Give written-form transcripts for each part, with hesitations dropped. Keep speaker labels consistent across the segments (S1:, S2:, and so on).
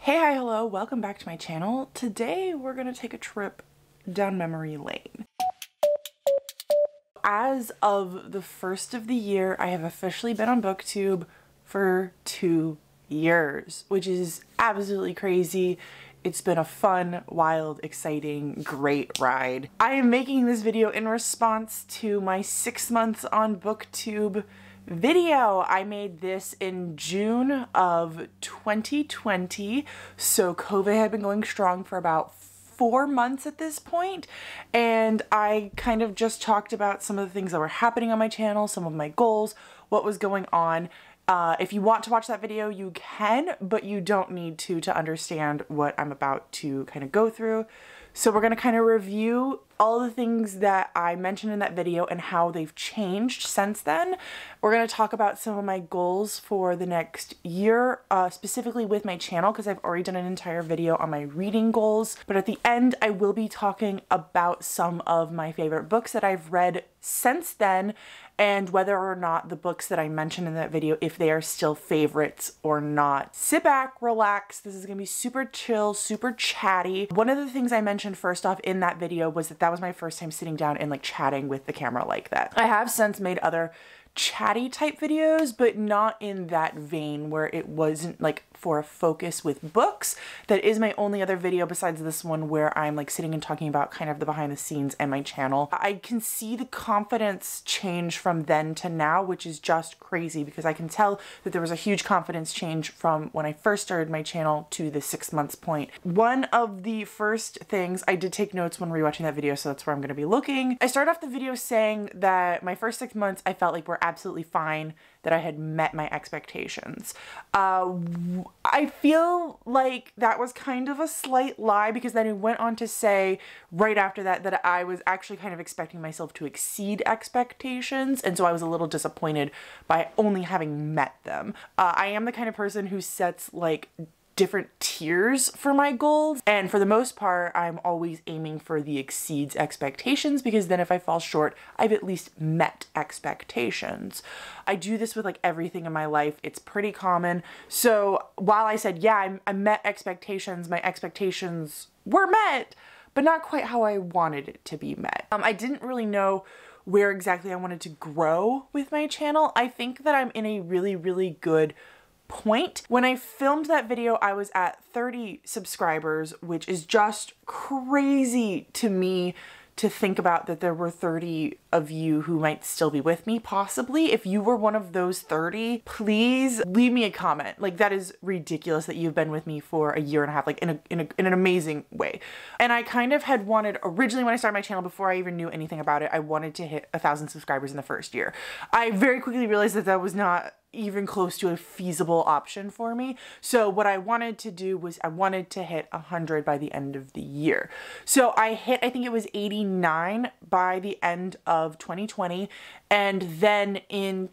S1: Hey, hi, hello, welcome back to my channel. Today we're gonna take a trip down memory lane. As of the first of the year, I have officially been on Booktube for 2 years, which is absolutely crazy. It's been a fun, wild, exciting, great ride. I am making this video in response to my 6 months on Booktube video. I made this in June of 2020, so COVID had been going strong for about 4 months at this point, and I kind of just talked about some of the things that were happening on my channel, some of my goals, what was going on. If you want to watch that video, you can, but you don't need to understand what I'm about to kind of go through. So we're going to kind of review all the things that I mentioned in that video and how they've changed since then. We're going to talk about some of my goals for the next year, specifically with my channel, because I've already done an entire video on my reading goals. But at the end, I will be talking about some of my favorite books that I've read since then, and whether or not the books that I mentioned in that video, if they are still favorites or not. Sit back, relax. This is gonna be super chill, super chatty. One of the things I mentioned first off in that video was that was my first time sitting down and like chatting with the camera like that. I have since made other chatty type videos, but not in that vein where it wasn't like for a focus with books. That is my only other video besides this one where I'm like sitting and talking about kind of the behind the scenes and my channel. I can see the confidence change from then to now, which is just crazy because I can tell that there was a huge confidence change from when I first started my channel to the 6 months point. One of the first things, I did take notes when rewatching that video, so that's where I'm going to be looking. I started off the video saying that my first 6 months I felt like were absolutely fine, that I had met my expectations. I feel like that was kind of a slight lie because then he went on to say right after that that I was actually kind of expecting myself to exceed expectations, and so I was a little disappointed by only having met them. I am the kind of person who sets like different tiers for my goals, and for the most part I'm always aiming for the exceeds expectations, because then if I fall short I've at least met expectations. I do this with like everything in my life. It's pretty common. So while I said yeah, I met expectations, my expectations were met, but not quite how I wanted it to be met. I didn't really know where exactly I wanted to grow with my channel. I think that I'm in a really good point. When I filmed that video, I was at 30 subscribers, which is just crazy to me to think about that there were 30 of you who might still be with me, possibly. If you were one of those 30, please leave me a comment. Like, that is ridiculous that you've been with me for a year and a half, like in an amazing way. And I kind of had wanted, originally when I started my channel, before I even knew anything about it, I wanted to hit 1,000 subscribers in the first year. I very quickly realized that that was not even close to a feasible option for me. So what I wanted to do was I wanted to hit 100 by the end of the year. So I hit, I think it was 89 by the end of 2020. And then in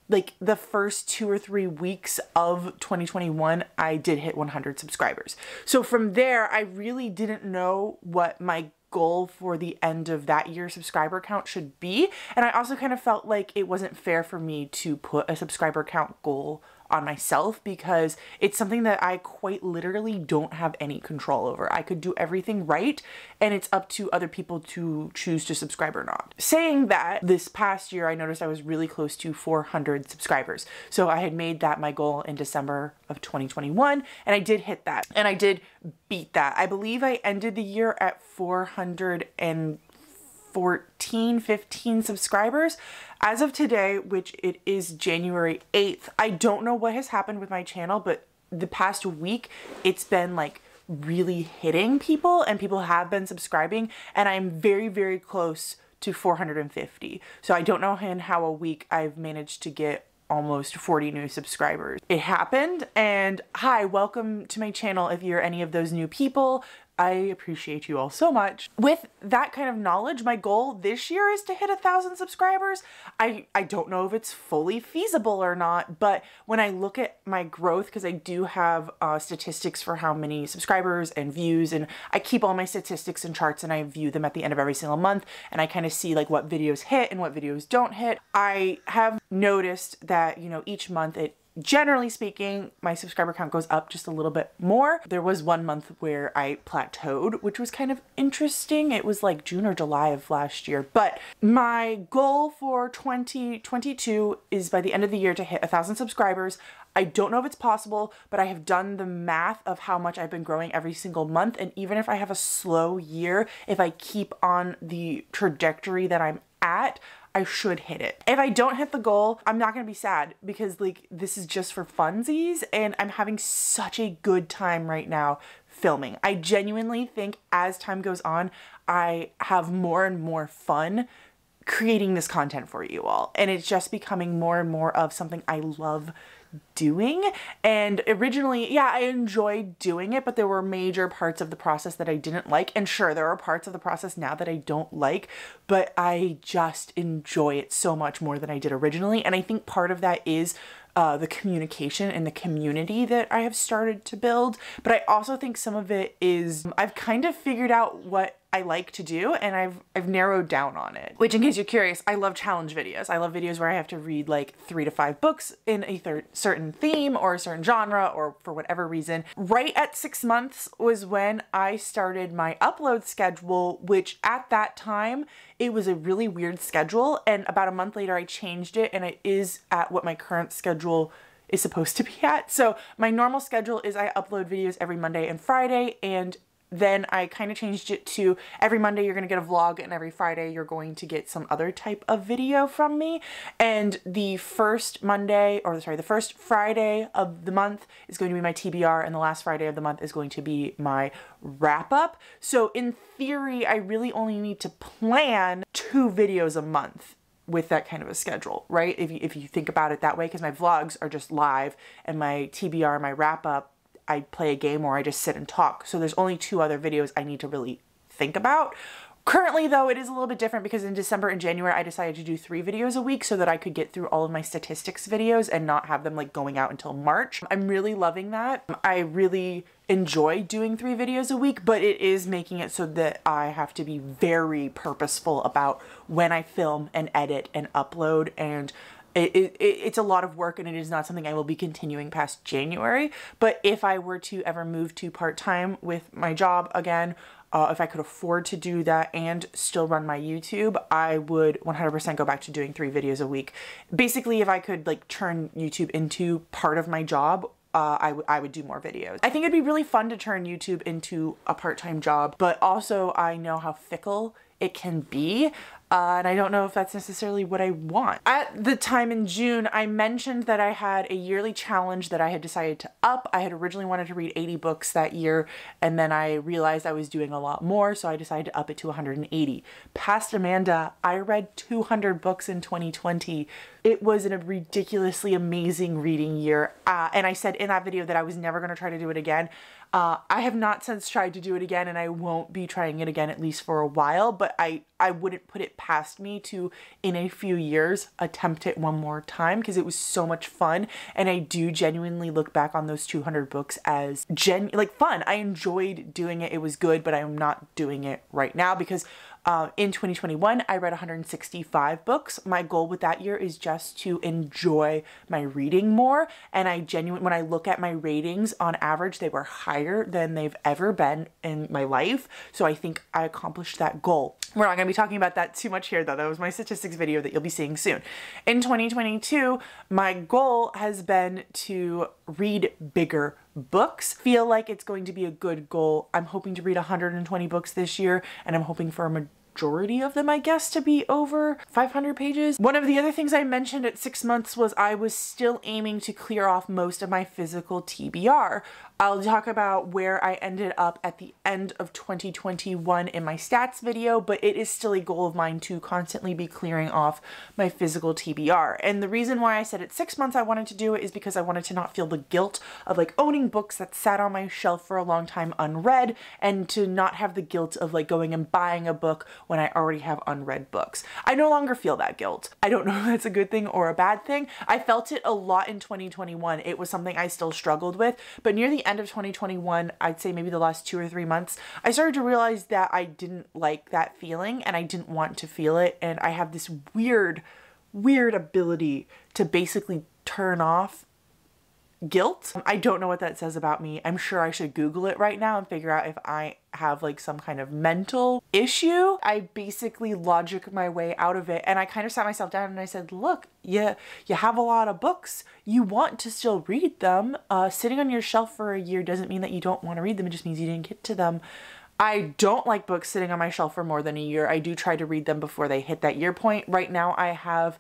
S1: like the first 2 or 3 weeks of 2021, I did hit 100 subscribers. So from there, I really didn't know what my goal for the end of that year subscriber count should be. And I also kind of felt like it wasn't fair for me to put a subscriber count goal on myself because it's something that I quite literally don't have any control over. I could do everything right, and it's up to other people to choose to subscribe or not. Saying that, this past year I noticed I was really close to 400 subscribers. So I had made that my goal in December of 2021, and I did hit that, and I did beat that. I believe I ended the year at 414, 15 subscribers. As of today, which it is January 8th, I don't know what has happened with my channel, but the past week it's been like really hitting people and people have been subscribing, and I'm very close to 450. So I don't know in how a week I've managed to get almost 40 new subscribers. It happened, and hi, welcome to my channel if you're any of those new people. I appreciate you all so much. With that kind of knowledge, my goal this year is to hit 1,000 subscribers. I don't know if it's fully feasible or not, but when I look at my growth, because I do have statistics for how many subscribers and views, and I keep all my statistics and charts and I view them at the end of every single month, and I kind of see like what videos hit and what videos don't hit. I have noticed that, you know, each month generally speaking, my subscriber count goes up just a little bit more. There was one month where I plateaued, which was kind of interesting. It was like June or July of last year. But my goal for 2022 is by the end of the year to hit 1,000 subscribers. I don't know if it's possible, but I have done the math of how much I've been growing every single month. And even if I have a slow year, if I keep on the trajectory that I'm at, I should hit it. If I don't hit the goal, I'm not gonna be sad because like this is just for funsies and I'm having such a good time right now filming. I genuinely think as time goes on, I have more and more fun creating this content for you all. And it's just becoming more and more of something I love doing. And originally, yeah, I enjoyed doing it, but there were major parts of the process that I didn't like. And sure, there are parts of the process now that I don't like, but I just enjoy it so much more than I did originally. And I think part of that is the communication and the community that I have started to build. But I also think some of it is I've kind of figured out what I like to do and I've narrowed down on it. Which, in case you're curious, I love challenge videos. I love videos where I have to read like 3 to 5 books in a certain theme or a certain genre or for whatever reason. Right at 6 months was when I started my upload schedule, which at that time, it was a really weird schedule. And about a month later, I changed it and it is at what my current schedule is supposed to be at. So my normal schedule is I upload videos every Monday and Friday, and then I kind of changed it to every Monday you're going to get a vlog and every Friday you're going to get some other type of video from me. And the first Friday of the month is going to be my TBR and the last Friday of the month is going to be my wrap up. So in theory, I really only need to plan 2 videos a month with that kind of a schedule, right? If you think about it that way, because my vlogs are just live and my TBR, my wrap up, I play a game or I just sit and talk. So there's only 2 other videos I need to really think about. Currently though, it is a little bit different because in December and January, I decided to do 3 videos a week so that I could get through all of my statistics videos and not have them like going out until March. I'm really loving that. I really enjoy doing 3 videos a week, but it is making it so that I have to be very purposeful about when I film and edit and upload, and it's a lot of work and it is not something I will be continuing past January. But if I were to ever move to part-time with my job again, if I could afford to do that and still run my YouTube, I would 100% go back to doing 3 videos a week. Basically, if I could like turn YouTube into part of my job, I would do more videos. I think it'd be really fun to turn YouTube into a part-time job, but also I know how fickle it can be. And I don't know if that's necessarily what I want. At the time in June, I mentioned that I had a yearly challenge that I had decided to up. I had originally wanted to read 80 books that year, and then I realized I was doing a lot more, so I decided to up it to 180. Past Amanda, I read 200 books in 2020. It was a ridiculously amazing reading year. And I said in that video that I was never going to try to do it again. I have not since tried to do it again, and I won't be trying it again at least for a while, but I wouldn't put it past me to, in a few years, attempt it one more time because it was so much fun. And I do genuinely look back on those 200 books as fun. I enjoyed doing it. It was good, but I'm not doing it right now because in 2021, I read 165 books. My goal with that year is just to enjoy my reading more. And when I look at my ratings, on average, they were higher than they've ever been in my life. So I think I accomplished that goal. We're not going to be talking about that too much here though. That was my statistics video that you'll be seeing soon. In 2022, my goal has been to read bigger books. Feel like it's going to be a good goal. I'm hoping to read 120 books this year, and I'm hoping for a majority of them, I guess, to be over 500 pages. One of the other things I mentioned at 6 months was I was still aiming to clear off most of my physical TBR. I'll talk about where I ended up at the end of 2021 in my stats video, but it is still a goal of mine to constantly be clearing off my physical TBR. And the reason why I said at 6 months I wanted to do it is because I wanted to not feel the guilt of like owning books that sat on my shelf for a long time unread, and to not have the guilt of like going and buying a book when I already have unread books. I no longer feel that guilt. I don't know if that's a good thing or a bad thing. I felt it a lot in 2021. It was something I still struggled with, but near the end of 2021, I'd say maybe the last 2 or 3 months, I started to realize that I didn't like that feeling and I didn't want to feel it. And I have this weird ability to basically turn off guilt. I don't know what that says about me. I'm sure I should Google it right now and figure out if I have like some kind of mental issue. I basically logic my way out of it, and I kind of sat myself down and I said, look, you have a lot of books. You want to still read them. Sitting on your shelf for a year doesn't mean that you don't want to read them. It just means you didn't get to them. I don't like books sitting on my shelf for more than a year. I do try to read them before they hit that year point. Right now I have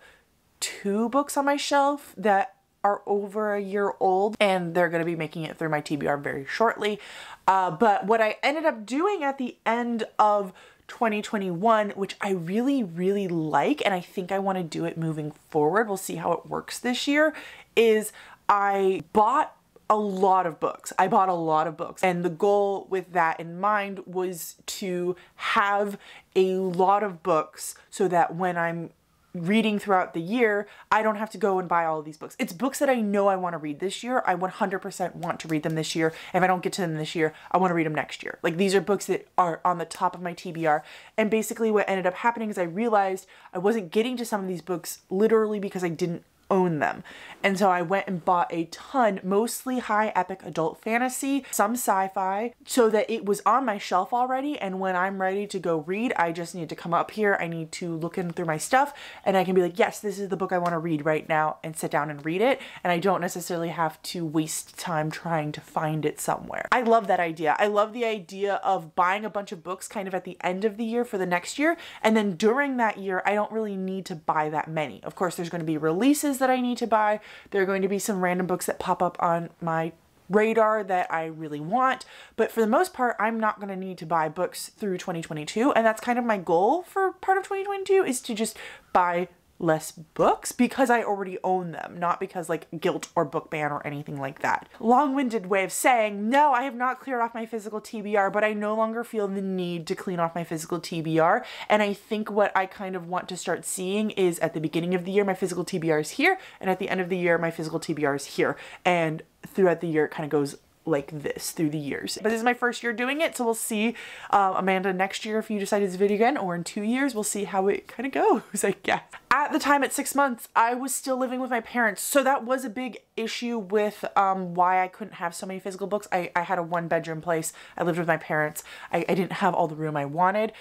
S1: 2 books on my shelf that are over a year old, and they're going to be making it through my TBR very shortly. But what I ended up doing at the end of 2021, which I really, really like, and I think I want to do it moving forward, we'll see how it works this year, is I bought a lot of books. I bought a lot of books, and the goal with that in mind was to have a lot of books so that when I'm reading throughout the year, I don't have to go and buy all of these books. It's books that I know I want to read this year. I 100% want to read them this year. If I don't get to them this year, I want to read them next year. Like, these are books that are on the top of my TBR. And basically what ended up happening is I realized I wasn't getting to some of these books literally because I didn't own them. And so I went and bought a ton, mostly high epic adult fantasy, some sci-fi, so that it was on my shelf already. And when I'm ready to go read, I just need to come up here. I need to look in through my stuff, and I can be like, yes, this is the book I want to read right now, and sit down and read it. And I don't necessarily have to waste time trying to find it somewhere. I love that idea. I love the idea of buying a bunch of books kind of at the end of the year for the next year. And then during that year, I don't really need to buy that many. Of course, there's going to be releases that I need to buy. There are going to be some random books that pop up on my radar that I really want, but for the most part, I'm not going to need to buy books through 2022, and that's kind of my goal for part of 2022, is to just buy less books because I already own them, not because like guilt or book ban or anything like that. Long-winded way of saying, no, I have not cleared off my physical TBR, but I no longer feel the need to clean off my physical TBR. And I think what I kind of want to start seeing is at the beginning of the year, my physical TBR is here, and at the end of the year, my physical TBR is here. And throughout the year, it kind of goes like this through the years. But this is my first year doing it, so we'll see, Amanda, next year if you decide to do this video again, or in 2 years, we'll see how it kind of goes, I guess. At the time, at 6 months, I was still living with my parents, so that was a big issue with why I couldn't have so many physical books. I had a 1-bedroom place. I lived with my parents. I didn't have all the room I wanted.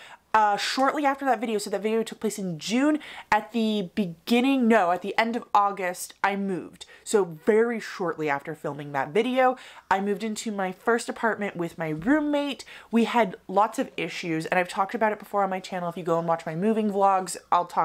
S1: Shortly after that video, so that video took place in June, at the end of August, I moved. So very shortly after filming that video, I moved into my first apartment with my roommate. We had lots of issues, and I've talked about it before on my channel. If you go and watch my moving vlogs,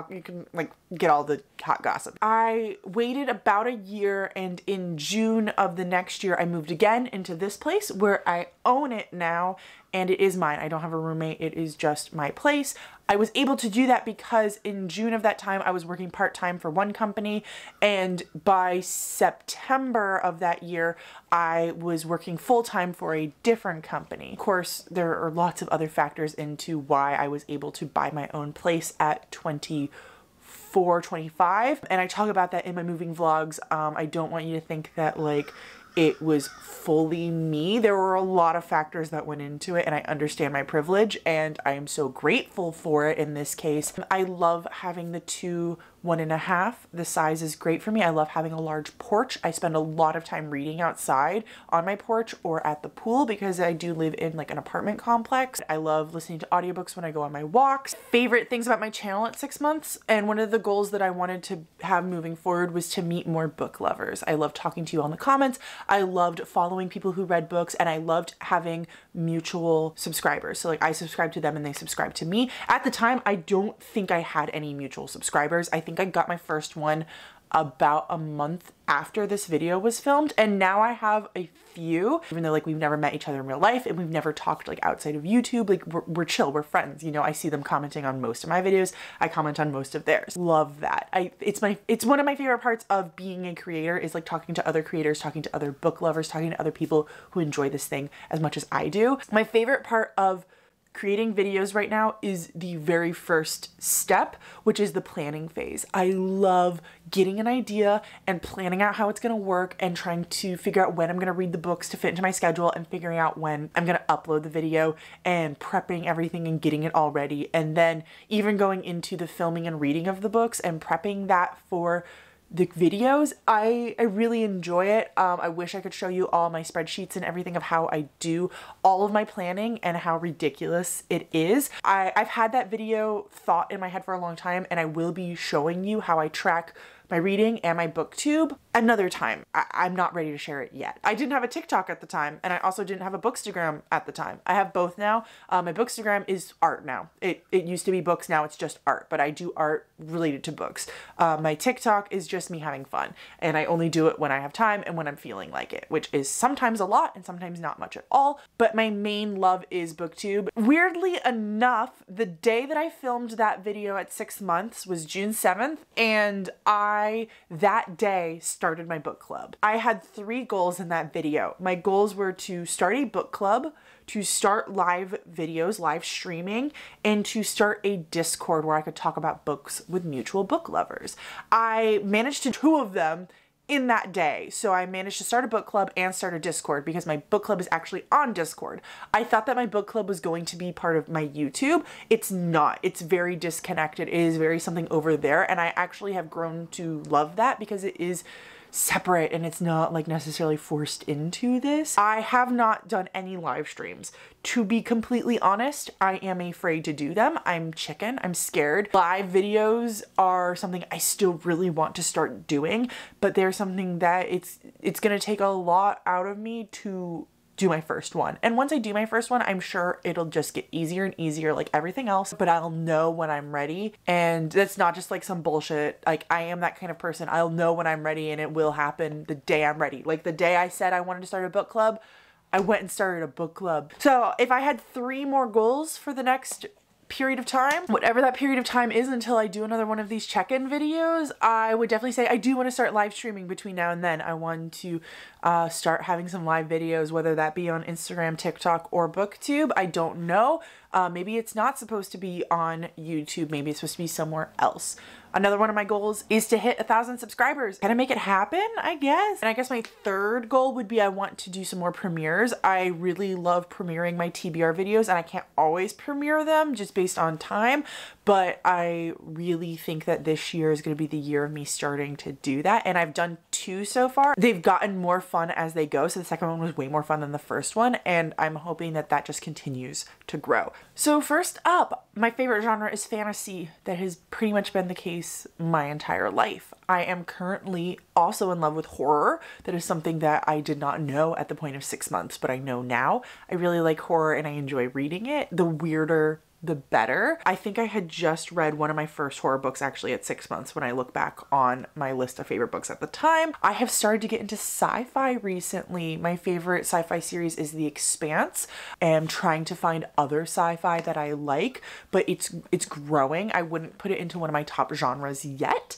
S1: you can like get all the hot gossip. I waited about a year, and in June of the next year, I moved again into this place where I own it now, and it is mine. I don't have a roommate. It is just my place. I was able to do that because in June of that time, I was working part-time for one company, and by September of that year, I was working full-time for a different company. Of course, there are lots of other factors into why I was able to buy my own place at 24, 25, and I talk about that in my moving vlogs. I don't want you to think that like it was fully me. There were a lot of factors that went into it, and I understand my privilege, and I am so grateful for it in this case. I love having the 2 1.5. The size is great for me. I love having a large porch. I spend a lot of time reading outside on my porch or at the pool because I do live in like an apartment complex. I love listening to audiobooks when I go on my walks. Favorite things about my channel at 6 months, and one of the goals that I wanted to have moving forward was to meet more book lovers. I love talking to you on the comments. I loved following people who read books, and I loved having mutual subscribers. So like I subscribed to them and they subscribed to me. At the time, I don't think I had any mutual subscribers. I think I got my first one about a month after this video was filmed, and now I have a few, even though like we've never met each other in real life and we've never talked like outside of YouTube. Like we're chill, we're friends, you know. I see them commenting on most of my videos. I comment on most of theirs. Love that. It's one of my favorite parts of being a creator, is like talking to other creators, talking to other book lovers, talking to other people who enjoy this thing as much as I do. My favorite part of creating videos right now is the very first step, which is the planning phase. I love getting an idea and planning out how it's going to work and trying to figure out when I'm going to read the books to fit into my schedule, and figuring out when I'm going to upload the video and prepping everything and getting it all ready. And then even going into the filming and reading of the books and prepping that for the videos, I really enjoy it. I wish I could show you all my spreadsheets and everything of how I do all of my planning and how ridiculous it is. I've had that video thought in my head for a long time, and I will be showing you how I track my reading and my booktube another time. I'm not ready to share it yet. I didn't have a TikTok at the time, and I also didn't have a Bookstagram at the time. I have both now. My Bookstagram is art now. It used to be books, now it's just art, but I do art related to books. My TikTok is just me having fun, and I only do it when I have time and when I'm feeling like it, which is sometimes a lot and sometimes not much at all. But my main love is Booktube. Weirdly enough, the day that I filmed that video at 6 months was June 7th, and that day started my book club. I had 3 goals in that video. My goals were to start a book club, to start live videos, live streaming, and to start a Discord where I could talk about books with mutual book lovers. I managed to do 2 of them in that day. So I managed to start a book club and start a Discord because my book club is actually on Discord. I thought that my book club was going to be part of my YouTube. It's not. It's very disconnected. It is very something over there. And I actually have grown to love that because it is separate and it's not like necessarily forced into this. I have not done any live streams. To be completely honest, I am afraid to do them. I'm chicken. I'm scared. Live videos are something I still really want to start doing, but they're something that it's gonna take a lot out of me to do my first one. And once I do my first one, I'm sure it'll just get easier and easier like everything else, but I'll know when I'm ready. And that's not just like some bullshit. Like, I am that kind of person. I'll know when I'm ready and it will happen the day I'm ready. Like the day I said I wanted to start a book club, I went and started a book club. So if I had 3 more goals for the next period of time, whatever that period of time is until I do another one of these check-in videos, I would definitely say I do want to start live streaming between now and then. I want to start having some live videos, whether that be on Instagram, TikTok, or Booktube. I don't know. Maybe it's not supposed to be on YouTube. Maybe it's supposed to be somewhere else. Another one of my goals is to hit 1,000 subscribers. Can I make it happen? I guess. And I guess my 3rd goal would be I want to do some more premieres. I really love premiering my TBR videos, and I can't always premiere them just based on time, but I really think that this year is going to be the year of me starting to do that. And I've done 2 so far. They've gotten more fun as they go. So the second one was way more fun than the first one, and I'm hoping that that just continues to grow. So first up, my favorite genre is fantasy. That has pretty much been the case my entire life. I am currently also in love with horror. That is something that I did not know at the point of 6 months, but I know now. I really like horror and I enjoy reading it. The weirder, the better. I think I had just read one of my first horror books actually at 6 months when I look back on my list of favorite books at the time. I have started to get into sci-fi recently. My favorite sci-fi series is The Expanse. I'm trying to find other sci-fi that I like, but it's growing. I wouldn't put it into one of my top genres yet,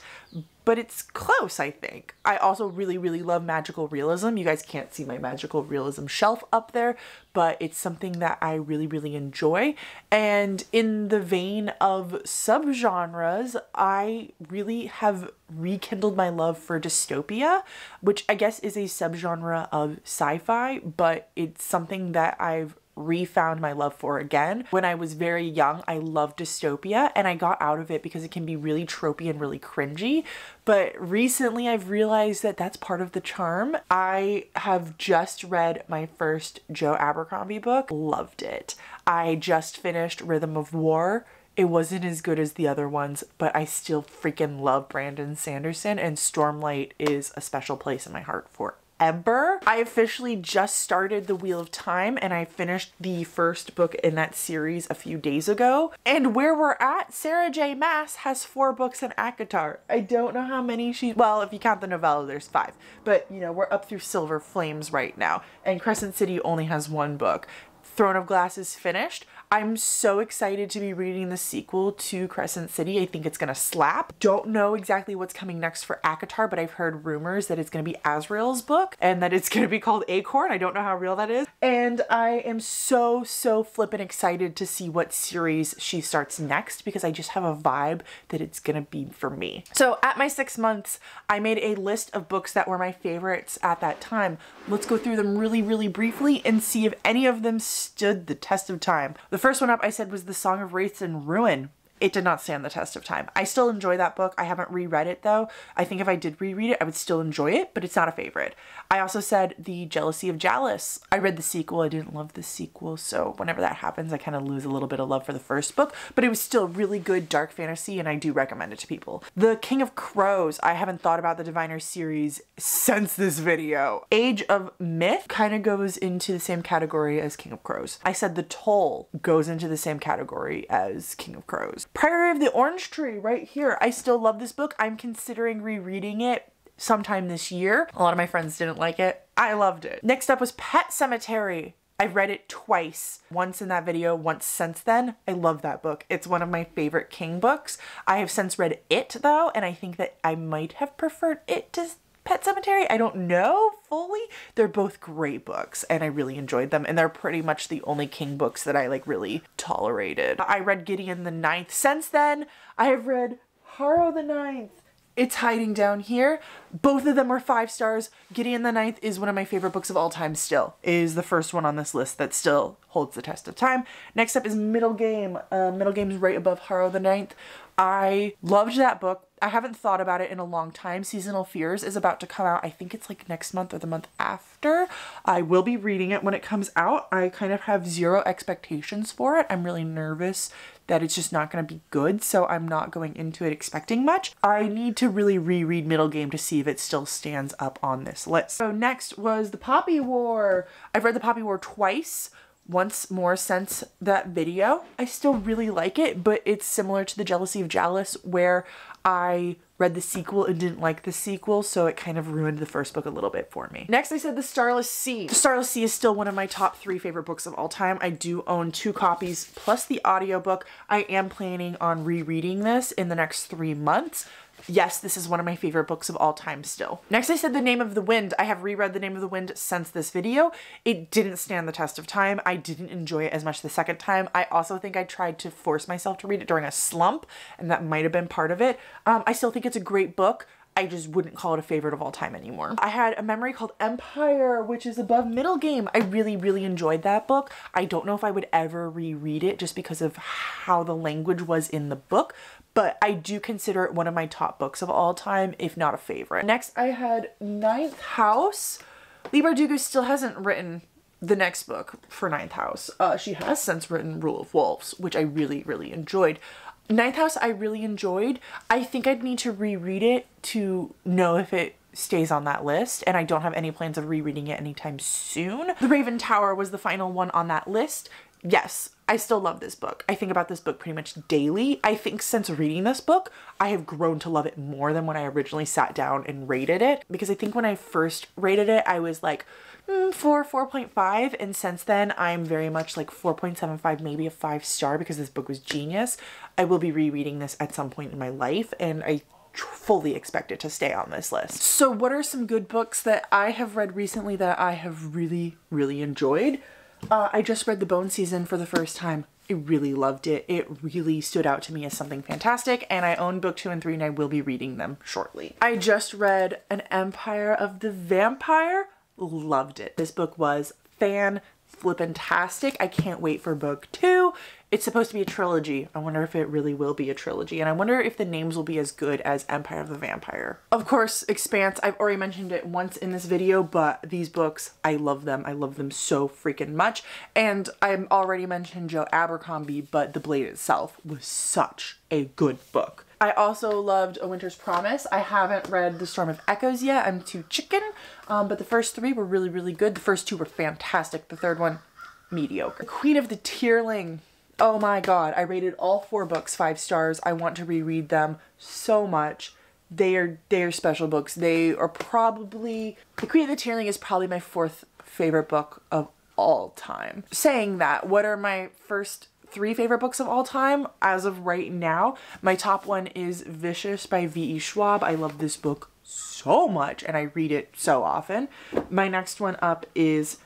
S1: but it's close, I think. I also really, really love magical realism. You guys can't see my magical realism shelf up there, but it's something that I really, really enjoy. And in the vein of subgenres, I really have rekindled my love for dystopia, which I guess is a subgenre of sci-fi, but it's something that I've refound my love for again. When I was very young, I loved dystopia and I got out of it because it can be really tropey and really cringy. But recently I've realized that that's part of the charm. I have just read my first Joe Abercrombie book. Loved it. I just finished Rhythm of War. It wasn't as good as the other ones, but I still freaking love Brandon Sanderson, and Stormlight is a special place in my heart for Ember. I officially just started The Wheel of Time and I finished the first book in that series a few days ago. And where we're at, Sarah J Maas has 4 books in ACOTAR. I don't know how many well, if you count the novella, there's 5. But, you know, we're up through Silver Flames right now. And Crescent City only has 1 book. Throne of Glass is finished. I'm so excited to be reading the sequel to Crescent City. I think it's gonna slap. Don't know exactly what's coming next for ACOTAR, but I've heard rumors that it's gonna be Azrael's book and that it's gonna be called Acorn. I don't know how real that is. And I am so flippin' excited to see what series she starts next because I just have a vibe that it's gonna be for me. So at my 6 months, I made a list of books that were my favorites at that time. Let's go through them really briefly and see if any of them stood the test of time. The first one up I said was The Song of Wraiths and Ruin. It did not stand the test of time. I still enjoy that book. I haven't reread it though. I think if I did reread it, I would still enjoy it, but it's not a favorite. I also said The Jealousy of Jalis. I read the sequel. I didn't love the sequel, so whenever that happens, I kind of lose a little bit of love for the first book, but it was still really good dark fantasy, and I do recommend it to people. The King of Crows. I haven't thought about the Diviners series since this video. Age of Myth kind of goes into the same category as King of Crows. I said The Toll goes into the same category as King of Crows. Priory of the Orange Tree right here. I still love this book. I'm considering rereading it sometime this year. A lot of my friends didn't like it. I loved it. Next up was Pet Cemetery. I've read it twice, once in that video, once since then. I love that book. It's one of my favorite King books. I have since read it though, and I think that I might have preferred it to Pet Cemetery. I don't know fully. They're both great books and I really enjoyed them, and they're pretty much the only King books that I like really tolerated. I read Gideon the Ninth. Since then, I have read Harrow the Ninth. It's hiding down here. Both of them were 5 stars. Gideon the Ninth is one of my favorite books of all time still. It is the first one on this list that still holds the test of time. Next up is Middle Game. Middle Game is right above Harrow the Ninth. I loved that book. I haven't thought about it in a long time. Seasonal Fears is about to come out. I think it's like next month or the month after. I will be reading it when it comes out. I kind of have zero expectations for it. I'm really nervous that it's just not going to be good, so I'm not going into it expecting much. I need to really reread Middle Game to see if it still stands up on this list. So next was The Poppy War. I've read The Poppy War twice. Once more since that video. I still really like it, but it's similar to The Jealousy of Jalis, where I read the sequel and didn't like the sequel, so it kind of ruined the first book a little bit for me. Next, I said The Starless Sea. The Starless Sea is still one of my top 3 favorite books of all time. I do own 2 copies plus the audiobook. I am planning on rereading this in the next 3 months. Yes, this is one of my favorite books of all time still. Next, I said The Name of the Wind. I have reread The Name of the Wind since this video. It didn't stand the test of time. I didn't enjoy it as much the second time. I also think I tried to force myself to read it during a slump, and that might have been part of it. I still think it's a great book. I just wouldn't call it a favorite of all time anymore. I had a memory called Empire, which is above Middle Game. I really, really enjoyed that book. I don't know if I would ever reread it just because of how the language was in the book, but I do consider it one of my top books of all time, if not a favorite. Next, I had Ninth House. Leigh Bardugo still hasn't written the next book for Ninth House. She has since written Rule of Wolves, which I really, really enjoyed. Ninth House I really enjoyed. I think I'd need to reread it to know if it stays on that list, and I don't have any plans of rereading it anytime soon. The Raven Tower was the final one on that list. Yes, I still love this book. I think about this book pretty much daily. I think since reading this book, I have grown to love it more than when I originally sat down and rated it, because I think when I first rated it, I was like, 4.5, and since then I'm very much like 4.75, maybe a 5 star, because this book was genius. I will be rereading this at some point in my life, and I fully expect it to stay on this list. So what are some good books that I have read recently that I have really, really enjoyed? I just read The Bone Season for the first time. I really loved it. It really stood out to me as something fantastic, and I own book 2 and 3, and I will be reading them shortly. I just read An Empire of the Vampire. Loved it. This book was fan-flippantastic. I can't wait for book 2. It's supposed to be a trilogy. I wonder if it really will be a trilogy, and I wonder if the names will be as good as Empire of the Vampire. Of course, Expanse. I've already mentioned it once in this video, but these books, I love them. I love them so freaking much. And I've already mentioned Joe Abercrombie, but The Blade itself was such a good book. I also loved A Winter's Promise. I haven't read The Storm of Echoes yet. I'm too chicken. But the first 3 were really, really good. The first 2 were fantastic. The third one, mediocre. Queen of the Tearling. Oh my god. I rated all 4 books 5 stars. I want to reread them so much. They are special books. They are probably... The Queen of the Tearling is probably my 4th favorite book of all time. Saying that, what are my first 3 favorite books of all time? As of right now, my top one is Vicious by V.E. Schwab. I love this book so much, and I read it so often. My next one up is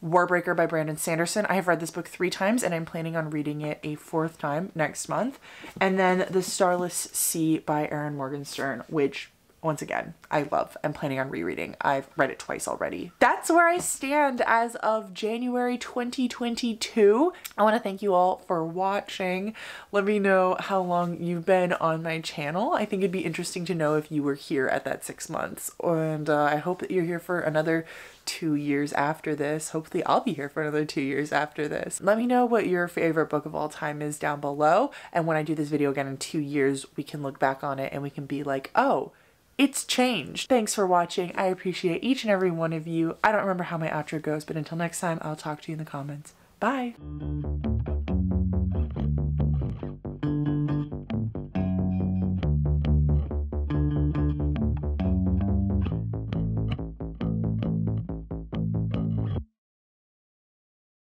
S1: Warbreaker by Brandon Sanderson. I have read this book 3 times, and I'm planning on reading it a 4th time next month. And then The Starless Sea by Erin Morgenstern, which once again, I'm planning on rereading. I've read it twice already. That's where I stand as of January 2022. I want to thank you all for watching. Let me know how long you've been on my channel. I think it'd be interesting to know if you were here at that 6 months. And I hope that you're here for another 2 years after this. Hopefully I'll be here for another 2 years after this. Let me know what your favorite book of all time is down below. And when I do this video again in 2 years, we can look back on it and we can be like, oh, it's changed. Thanks for watching. I appreciate each and every one of you. I don't remember how my outro goes, but until next time, I'll talk to you in the comments. Bye.